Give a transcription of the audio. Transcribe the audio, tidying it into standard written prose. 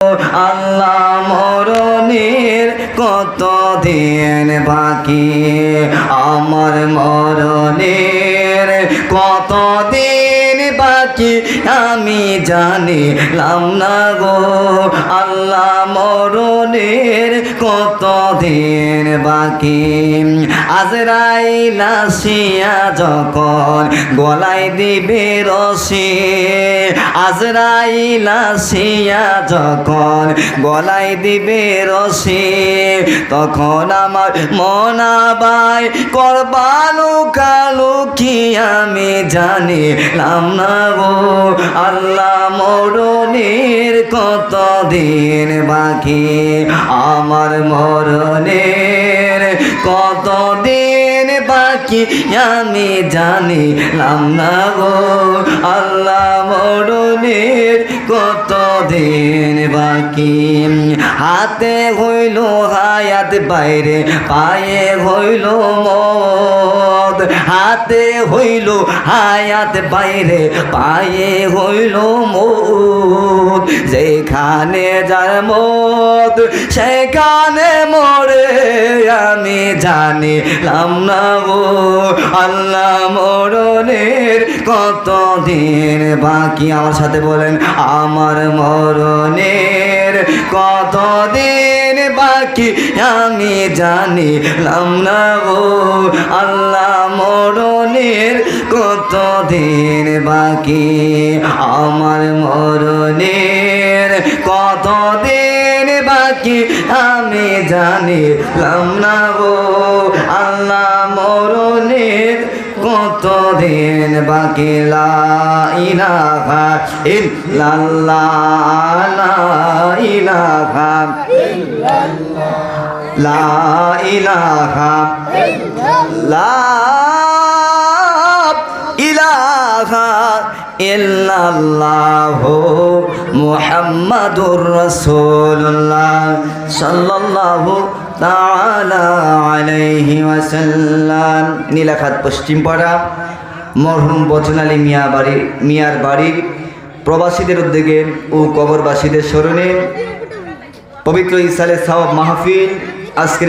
আল্লাহ মরণের কত দিন বাকি, আমার মরণের কত দিন বাকি আমি জানিলাম না গো। আল্লাহ মরণের কত দিন বাকি, আজরাইল আসিয়া যখন গলায় দিবে রশি, আজরাইল আসিয়া যখন গলায় দিবে রশি, তখন আমার মনাবাই করবালু কালু কি আমি জানিলাম না গো। আল্লাহ মরণের কত দিন বাকি, আমার মরণের কত দিন বাকি আমি জানিলাম না গো। আল্লাহ মরণের কত দিন বাকি, হাতে হইল হায়াত বাইরে পায়ে হইল মত, হাতে হইল হায়াত বাইরে পায়ে হইল মত, যেখানে যার মত সেখানে মরে আমি জানিলাম না গো। আল্লাহ মরণের কত দিন বাকি, আমার সাথে বলেন আমার মরণের কত দিন বাকি আমি জানিলাম না গো। আল্লাহ মরণের কত দিন বাকি, আমার মরণের কত দিন বাকি আমি জানিলাম না গো। আল্লাহ মরণের কত দিন বাকি, লা ইলাহা ইল্লাল্লাহ, লা ইলাহা ইল্লাল্লাহ, লা ইলাহা ইল্লাল্লাহ মুহাম্মাদুর রাসূলুল্লাহ সাল্লাল্লাহু তাআলা আলাইহি ওয়াসাল্লাম। নীলাখাত পশ্চিমপাড়া মরহুম বচন আলী মিয়ার বাড়ির প্রবাসীদের উদ্যোগে ও কবরবাসীদের স্মরণে পবিত্র ইসালে সওয়াব মাহফিল আজকে